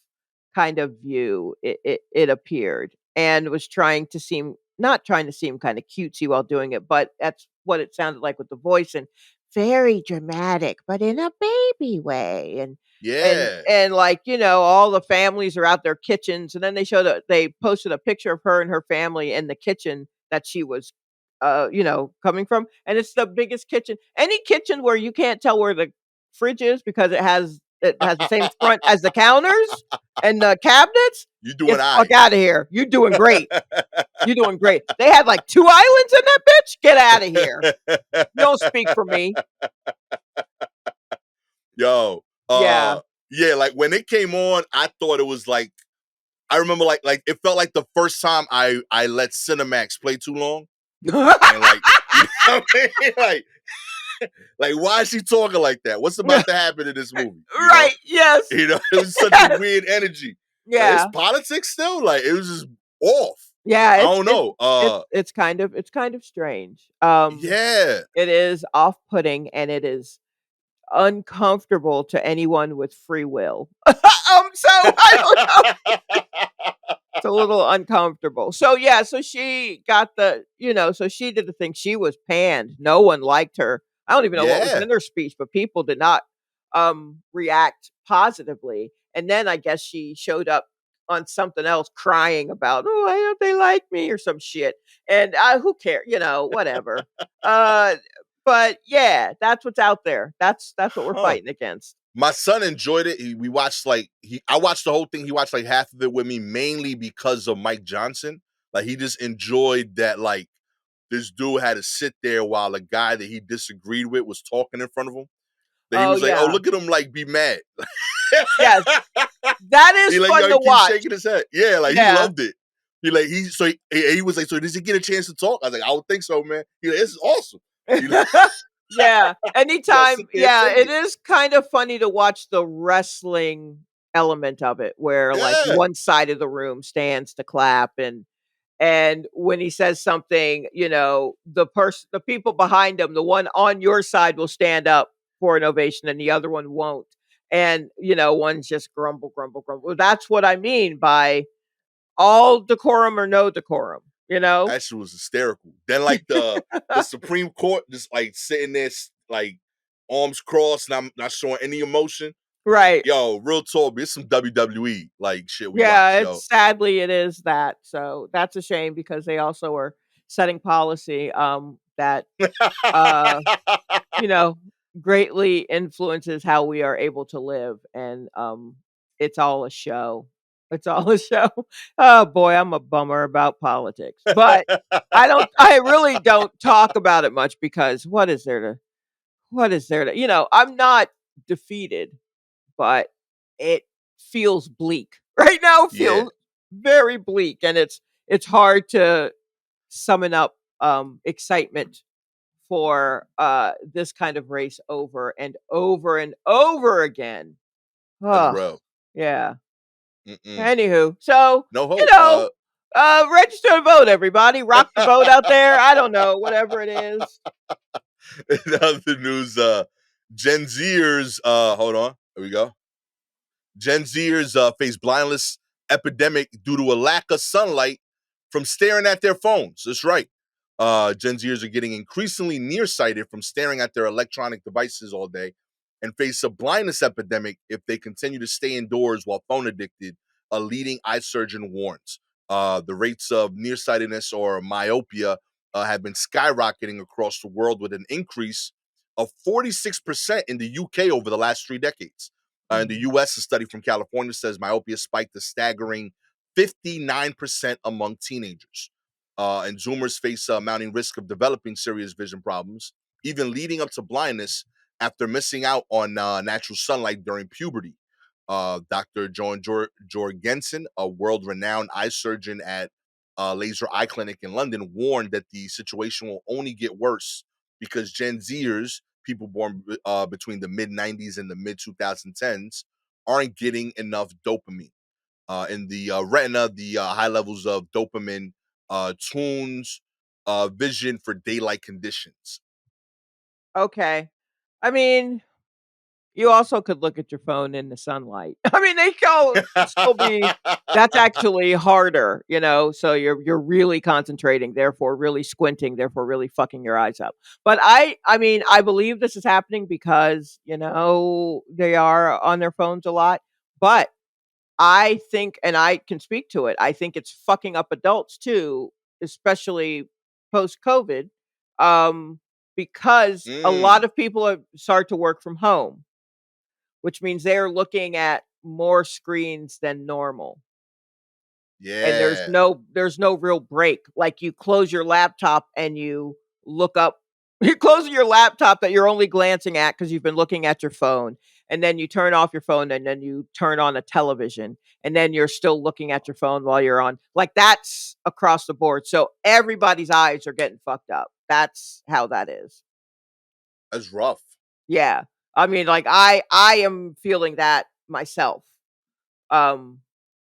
kind of view. It appeared and was trying to seem not trying to seem kind of cutesy while doing it, but that's what it sounded like with the voice and very dramatic, but in a baby way. And Yeah. like all the families are out their kitchens, and then they posted a picture of her and her family in the kitchen that she was coming from, and it's the biggest kitchen. Any kitchen where you can't tell where the fridge is because it has the same front as the counters and the cabinets. You Get doing the all fuck right. out of here. You doing great. You doing great. They had like 2 islands in that bitch. Get out of here. Don't speak for me. Yo, Yeah. yeah, like when it came on, I thought it was like I remember like it felt like the first time I let Cinemax play too long. And like you know what I mean? Like why is she talking like that? What's about to happen in this movie? You know? Right. Yes. You know, it was such a Yes. weird energy. Like it's Yeah. politics still. Like it was just off. Yeah, I don't know. it's kind of strange. Yeah, It is off-putting, and it is uncomfortable to anyone with free will. So I don't know. It's a little uncomfortable. So yeah, so she got so she did the thing. She was panned. No one liked her. I don't even know what was yeah. in her speech, but people did not react positively. And then I guess she showed up on something else crying about, "Oh, why don't they like me?" or some shit. And who cares, whatever. Uh but yeah, that's what's out there. That's what we're Huh. fighting against. My son enjoyed it. We watched I watched the whole thing. He watched like half of it with me, mainly because of Mike Johnson. Like he just enjoyed that. Like this dude had to sit there while a guy that he disagreed with was talking in front of him. That he Oh was like, "Oh, yeah. look at him! Like be mad." Yes. That is He like fun yo, he to keeps watch. shaking his head. Yeah, like he Yeah. loved it. He was like, so does he get a chance to talk? I was like, I would think so, man. He like, this is awesome. He like, Yeah, you gotta sit anytime there and yeah, take it it. is kind of funny to watch the wrestling element of it where, like, Yeah, one side of the room stands to clap, and when he says something, the people behind him, the one on your side will stand up for an ovation and the other one won't, and, one's just grumble, grumble, grumble. That's what I mean by all decorum or no decorum, you know? that shit was hysterical. Then like the Supreme Court just like sitting there like arms crossed and I'm not showing any emotion. Right. Yo, real talk, it's some WWE like shit we watch, Yeah, yo. it is that. So that's a shame because they also are setting policy that uh you know greatly influences how we are able to live, and it's all a show. It's all a show. Oh boy, I'm a bummer about politics. But I really don't talk about it much because I'm not defeated, but it feels bleak. Right now it Yeah, feels very bleak, and it's hard to summon up excitement for this kind of race over and over and over again. as Oh, well. yeah. Mm-mm. Anywho, so, No you hope. know, register to vote, everybody. Rock the boat out there. I don't know, whatever it is. In other news, Gen Zers, hold on, here we go. Gen Zers face blindness epidemic due to a lack of sunlight from staring at their phones. That's right. Gen Zers are getting increasingly nearsighted from staring at their electronic devices all day and face a blindness epidemic if they continue to stay indoors while phone addicted, a leading eye surgeon warns. The rates of nearsightedness or myopia have been skyrocketing across the world with an increase of 46% in the UK over the last 3 decades. In the Mhm. US, a study from California says myopia spiked a staggering 59% among teenagers. And Zoomers face a mounting risk of developing serious vision problems, even leading up to blindness after missing out on natural sunlight during puberty. Dr. John Jorgensen, a world renowned eye surgeon at Laser Eye Clinic in London, warned that the situation will only get worse because Gen Zers, people born between the mid 90s and the mid 2010s, aren't getting enough dopamine. In the retina, the high levels of dopamine tunes vision for daylight conditions. Okay. I mean, you also could look at your phone in the sunlight. I mean, they can still be that's actually harder, so you're really concentrating, therefore really squinting, therefore really fucking your eyes up. But I mean, I believe this is happening because, they are on their phones a lot, but I think, and I can speak to it, I think it's fucking up adults too, especially post COVID, because a lot Mm, of people have start to work from home, which means they're looking at more screens than normal. And yeah, there's no real break. Like, you close your laptop and you look up you're closing your laptop that you're only glancing at because you've been looking at your phone, and then you turn off your phone, and then you turn on a television, and then you're still looking at your phone while you're on, like, that's across the board. So everybody's eyes are getting fucked up. That's how that is. that's rough. Yeah. I mean, like, I am feeling that myself. Um,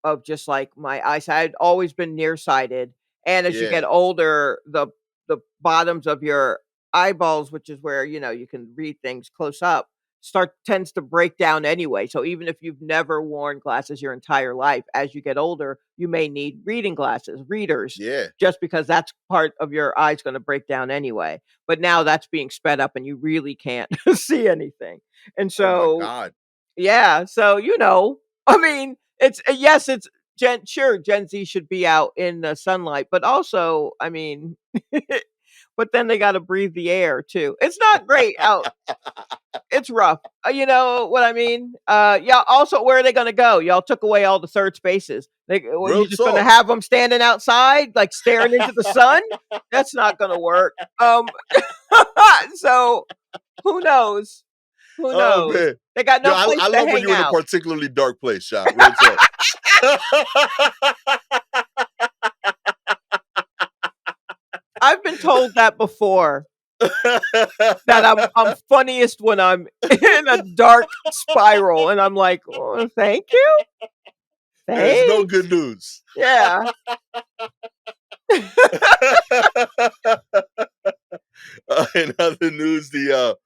of just, like, my eyesight. I'd always been nearsighted, And as you Yeah. get older, the bottoms of your eyeballs, which is where, you can read things close up, start tends to break down anyway. So even if you've never worn glasses your entire life, as you get older, you may need reading glasses, readers, Yeah. just because that's part of your eyes going to break down anyway. But now that's being sped up and you really can't see anything. And Oh my so, God. yeah, so I mean, it's yes, it's Gen Z should be out in the sunlight, but also, I mean, but then they got to breathe the air too. It's not great out. It's rough. You know what I mean? Yeah. Also, where are they going to go? Y'all took away all the third spaces. What, Real you just going to talk. have them standing outside, like staring into the sun? That's not going to work. So who knows? Who Oh knows? man. They got Yo, no place I to love when hang you're in a out. particularly dark place, shot. Real talk. I've been told that before, that I'm funniest when I'm in a dark spiral, and I'm like, "Oh, thank you, There's no thanks." good news. Yeah. In other news, the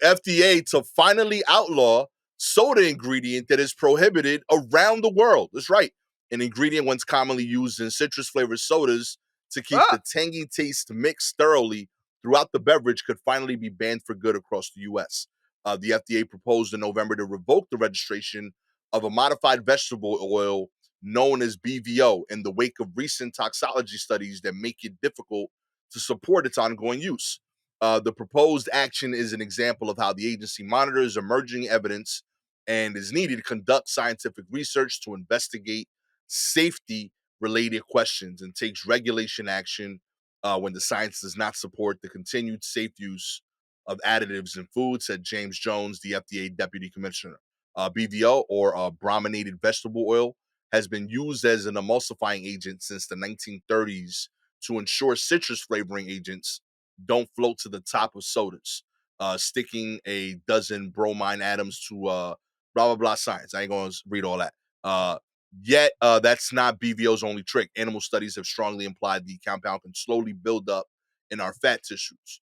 FDA to finally outlaw soda ingredient that is prohibited around the world. That's right, an ingredient once commonly used in citrus flavored sodas to keep Oh, the tangy taste mixed thoroughly throughout the beverage could finally be banned for good across the U.S. The FDA proposed in November to revoke the registration of a modified vegetable oil known as BVO in the wake of recent toxicology studies that make it difficult to support its ongoing use. The proposed action is an example of how the agency monitors emerging evidence and is needed to conduct scientific research to investigate safety related questions and takes regulation action when the science does not support the continued safe use of additives in food, said James Jones, the FDA deputy commissioner. BVO, or brominated vegetable oil, has been used as an emulsifying agent since the 1930s to ensure citrus flavoring agents don't float to the top of sodas, sticking a dozen bromine atoms to blah blah blah science. I ain't gonna read all that. Yet that's not BVO's only trick. Animal studies have strongly implied the compound can slowly build up in our fat tissues.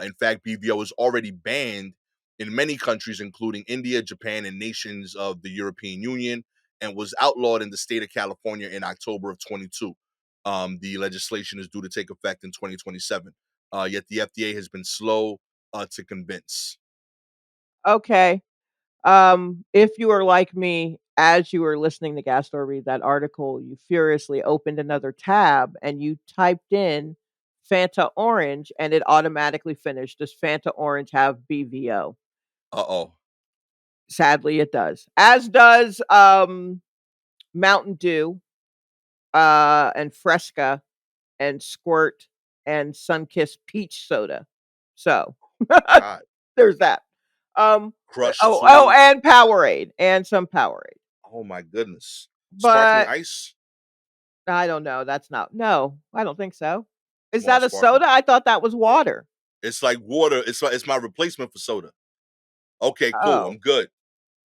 In fact, BVO is already banned in many countries, including India, Japan, and nations of the European Union, and was outlawed in the state of California in October of 22. The legislation is due to take effect in 2027. Yet the FDA has been slow to convince. okay. If you are like me, as you were listening to Gastor read that article, you furiously opened another tab and you typed in Fanta Orange, and it automatically finished. Does Fanta Orange have BVO? Uh-oh. Sadly, it does. As does Mountain Dew, and Fresca, and Squirt, and Sunkist Peach Soda. So, God. there's that. Crush Oh, too. and Powerade, and some Powerade. Oh my goodness. Sparkling But ice? I don't know, that's not no, I don't think so. Is Come on, that a sparkling. soda? I thought that was water. It's like water. It's my replacement for soda. Okay, cool. Oh. I'm good.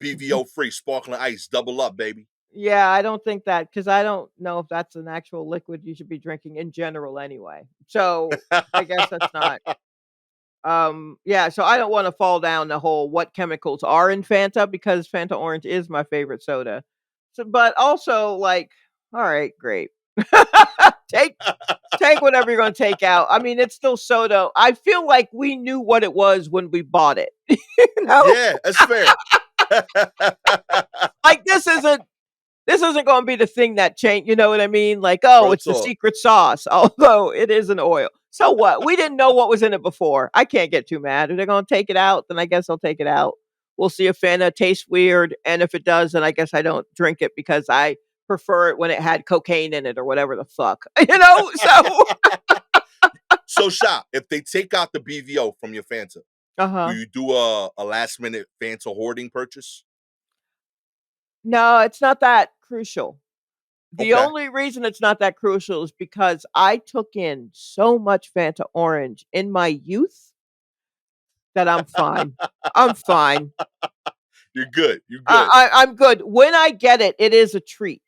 BVO free, sparkling ice, double up, baby. Yeah, I don't think that, because I don't know if that's an actual liquid you should be drinking in general anyway. So, I guess that's not. Yeah, so I don't wanna fall down the whole what chemicals are in Fanta, because Fanta Orange is my favorite soda. So, but also, like, alright, great. Take take whatever you're gonna take out. I mean, it's still soda. I feel like we knew what it was when we bought it, you know? Yeah, that's fair. Like, this isn't gonna be the thing that change, you know what I mean? Like, "Oh, Real it's the talk. secret sauce," although it is an oil. So what? We didn't know what was in it before. I can't get too mad. If they're gonna take it out, then I guess I'll take it out. We'll see if Fanta tastes weird, and if it does, then I guess I don't drink it, because I prefer it when it had cocaine in it or whatever the fuck, you know? So So shop, if they take out the BVO from your Fanta, do Uh-huh. you do a last minute Fanta hoarding purchase? No, it's not that crucial. The Okay. only reason it's not that crucial is because I took in so much Fanta Orange in my youth that I'm fine. I'm fine. You're good. You're good. I'm good. When I get it, it is a treat.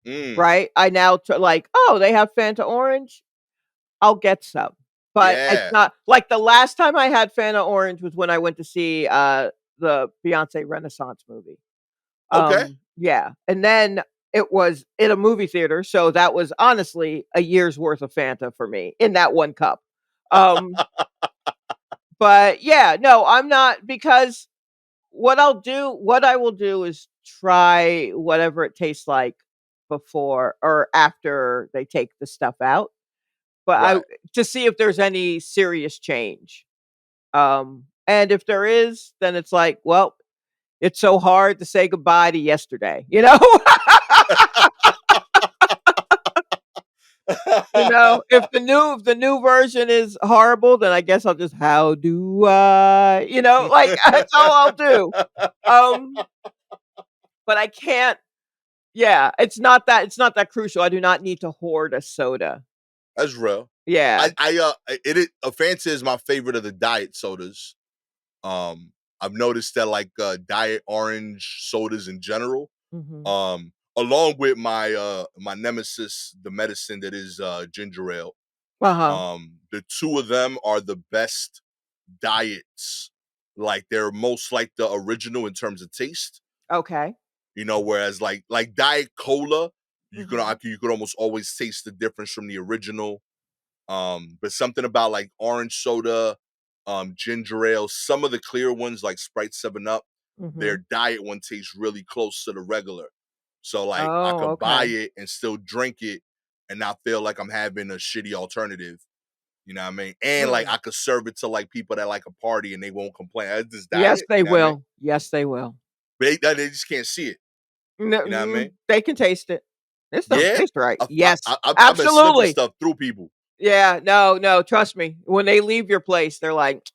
Mm. right? I now like, oh, they have Fanta orange. I'll get some, but it's Yeah. not like the last time I had Fanta orange was when I went to see the Beyonce Renaissance movie. Okay. Yeah, and then it was in a movie theater, so that was honestly a year's worth of Fanta for me in that one cup. Um, but yeah, no, I'm not because what I will do is try whatever it tastes like before or after they take the stuff out, but I Right. to see if there's any serious change. And if there is, then it's like, well, it's so hard to say goodbye to yesterday, you know? You know, if the new version is horrible, then I guess I'll just how do I, you know, like that's all I'll do. Um, but I can't. Yeah, it's not that crucial. I do not need to hoard a soda. That's real. Yeah. A Fanta is my favorite of the diet sodas. I've noticed that like diet orange sodas in general, Hmm. along with my nemesis, the medicine that is ginger ale. Uh huh. The two of them are the best diets. Like they're most like the original in terms of taste. Okay. Whereas like diet cola, Hmm. you could almost always taste the difference from the original. But something about like orange soda, ginger ale, some of the clear ones like Sprite 7 Up, their Hmm. diet one tastes really close to the regular. So like I Oh, could buy okay. it and still drink it and not feel like I'm having a shitty alternative. You know what I mean? And like Hmm. I could serve it to like people that like a party and they won't complain. It's this Yes, diet, they you know what I mean? will. Yes, they will. They just can't see it. No, You know what I mean? they can taste it. This don't Yeah. taste right. I've, I, Yes, I, I've been slipping absolutely. stuff through people. Yeah, no, no, trust me. When they leave your place, they're like,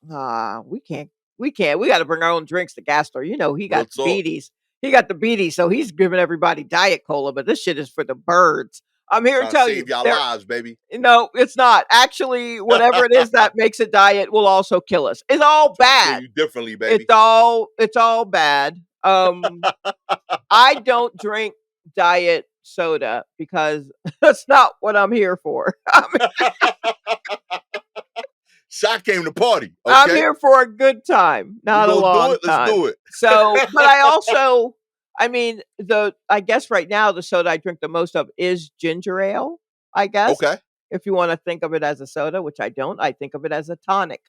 we can't. We got to bring our own drinks to Gastor. You know, he Real got the talk. beaties. He got the beaties, so he's giving everybody diet cola. But this shit is for the birds. I'm here to Trying to tell you, save y'all there. lives, baby. No, it's not. Actually, whatever it is that makes a diet will also kill us. It's all Trying to kill bad. you differently, It's baby. all bad. I don't drink diet soda because that's not what I'm here for. Shot came to party, I'm okay? here for a good time, We not a gonna do long it? Let's time. do it. So, but I also, I mean, I guess right now the soda I drink the most of is ginger ale, I guess. Okay. If you want to think of it as a soda, which I don't, I think of it as a tonic.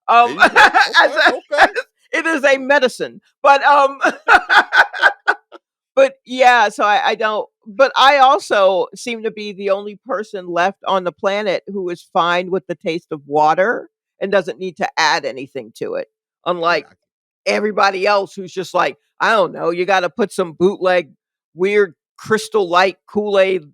There you go. As Okay, a, okay. it is a medicine. But but yeah, so I don't but I also seem to be the only person left on the planet who is fine with the taste of water and doesn't need to add anything to it. Unlike Yeah. everybody else who's just like, I don't know, you got to put some bootleg weird crystal light Kool-Aid,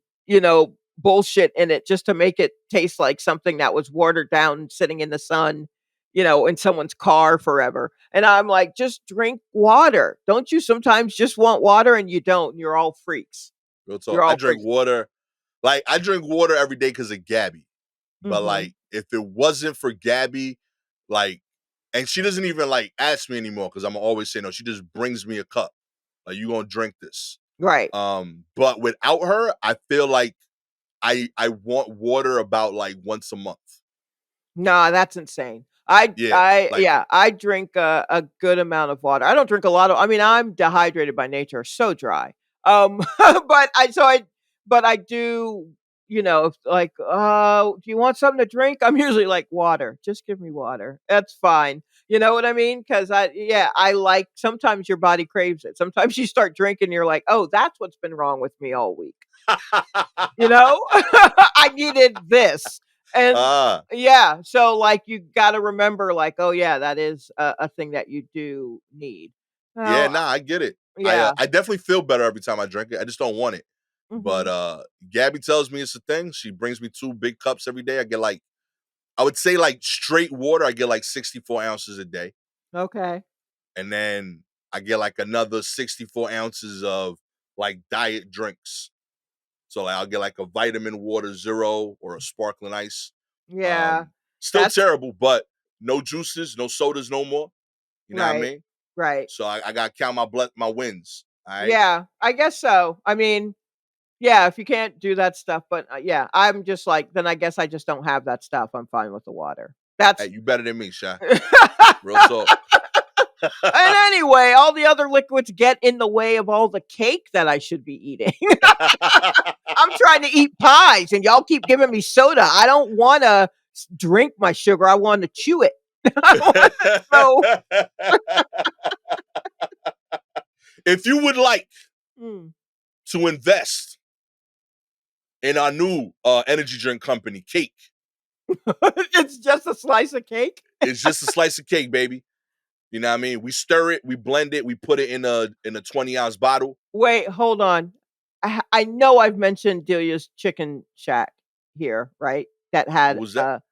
bullshit in it just to make it taste like something that was watered down sitting in the sun, in someone's car forever. And I'm like, just drink water. Don't you sometimes just want water and you don't? And you're all freaks. Real talk. You're I all drink freaks. water. Like I drink water every day because of Gabby. But Mhm. like if it wasn't for Gabby, like and she doesn't even like ask me anymore because I'm always saying no. She just brings me a cup. Like you gonna drink this. Right. But without her, I feel like I want water about like once a month. No, that's insane. Yeah. Like Yeah, I drink a good amount of water. I don't drink a lot of. I mean, I'm dehydrated by nature, so dry. But I do. If like, do you want something to drink? I'm usually like water. Just give me water. That's fine. You know what I mean? Because I like. Sometimes your body craves it. Sometimes you start drinking, you're like, oh, that's what's been wrong with me all week. I needed this. And ah, yeah, so like you got to remember, like, oh, yeah, that is a thing that you do need. yeah, Well, nah, I get it. yeah. I definitely feel better every time I drink it. I just don't want it. But Hmm. Gabby tells me it's a thing. She brings me 2 big cups every day. I get like I would say like straight water, I get like 64 ounces a day. Okay. And then I get like another 64 ounces of like diet drinks. So like I'll get like a vitamin water zero or a sparkling ice. Yeah. Still That's terrible, but no juices, no sodas no more. You know what I right. mean? Right. So I gotta count my wins. All right. Yeah, I guess so. I mean, Yeah, if you can't do that stuff, but, yeah, I'm just like, then I guess I just don't have that stuff. I'm fine with the water. Hey, That's you better than me, Shy. And Real talk. anyway, all the other liquids get in the way of all the cake that I should be eating. I'm trying to eat pies, and y'all keep giving me soda. I don't wanna drink my sugar, I wanna chew it. So If you would like Mm. to invest in our new energy drink company, Cake, It's just a slice of cake? it's just a slice of cake, baby. You know what I mean? We stir it, we blend it, we put it in a 20-ounce bottle. Wait, hold on. I know I've mentioned Delia's Chicken Shack here, right? That What had, was that?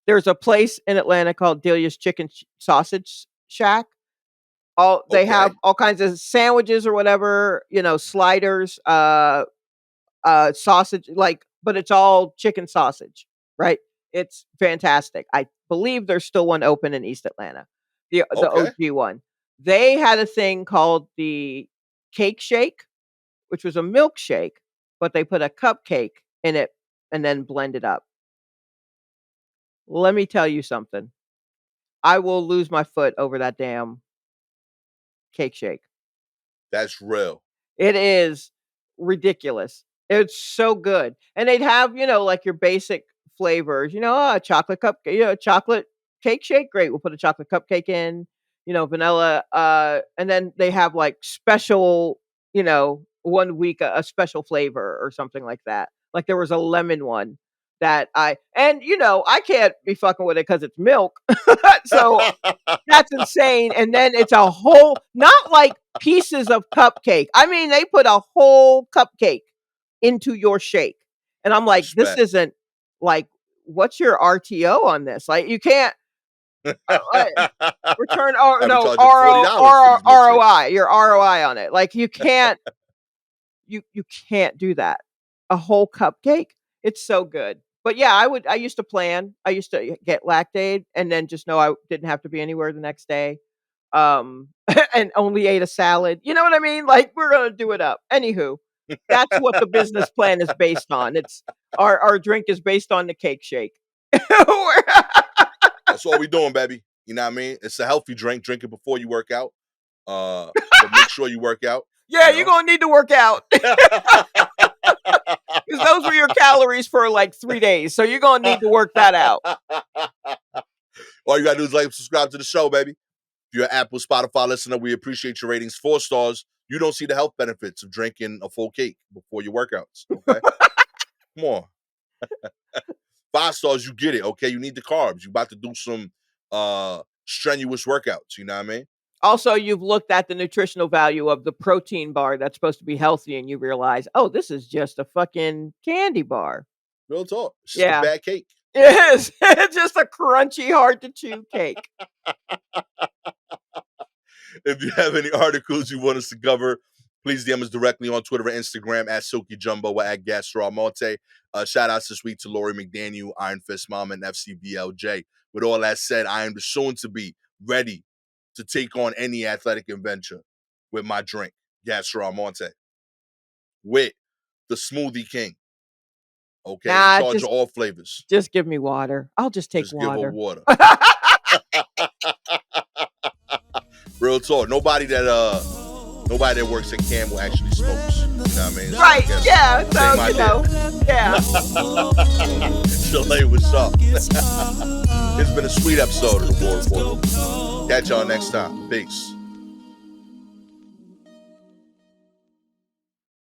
there's a place in Atlanta called Delia's Chicken Sausage Shack. They have Okay. all kinds of sandwiches or whatever, sliders, sausage, like, but it's all chicken sausage, right? It's fantastic. I believe there's still one open in East Atlanta, the Okay. OG one. They had a thing called the Cake Shake, which was a milkshake, but they put a cupcake in it and then blend it up. Let me tell you something. I will lose my foot over that damn cake shake. That's real. It is ridiculous. It's so good. And they'd have, like your basic flavors, chocolate chocolate cake shake. Great. We'll put a chocolate cupcake in, vanilla. And then they have like special, 1 week, a special flavor or something like that. Like there was a lemon one that I can't be fucking with it because it's milk. So that's insane. And then it's a whole, not like pieces of cupcake. I mean, they put a whole cupcake into your shake. And I'm like, this Respect. isn't like, what's your RTO on this? Like, you can't return, or I'll be no, charging $40 for these milkshakes. ROI, your ROI on it. Like, you can't, you can't do that. A whole cupcake. It's so good. But yeah, I used to plan. I used to get Lactaid and then just know I didn't have to be anywhere the next day. And only ate a salad. You know what I mean? Like we're gonna do it up. Anywho, that's what the business plan is based on. It's our drink is based on the cake shake. That's all we doing, baby. You know what I mean? It's a healthy drink. Drink it before you work out. But make sure you work out. Yeah, You you're know? gonna need to work out. Because those were your calories for like 3 days. So you're gonna need to work that out. All you gotta do is like, subscribe to the show, baby. If you're an Apple, Spotify listener, we appreciate your ratings. 4 stars. You don't see the health benefits of drinking a full cake before your workouts. Okay, come on. 5 stars, you get it. Okay, you need the carbs. You about to do some strenuous workouts. You know what I mean? Also, you've looked at the nutritional value of the protein bar that's supposed to be healthy, and you realize, oh, this is just a fucking candy bar. Real talk. It's just a Yeah, bad cake. it is. It's just a crunchy, hard to chew cake. If you have any articles you want us to cover, please DM us directly on Twitter and Instagram at Silky Jumbo or at Gastor Almonte. Shout outs this week to Lori McDaniel, Iron Fist Mom, and FCBLJ. With all that said, I am the soon to be ready to take on any athletic adventure with my drink, Gastor Almonte, with the Smoothie King. Okay, in Nah, charge of all flavors. just give me water. I'll just take Just give her water. water. Real talk. Nobody that works at Camel actually smokes. You know what I mean? So Right, yeah, same so, idea. yeah. Shalewa Sharpe. It's been a sweet episode of the War Report. Catch y'all next time. Peace.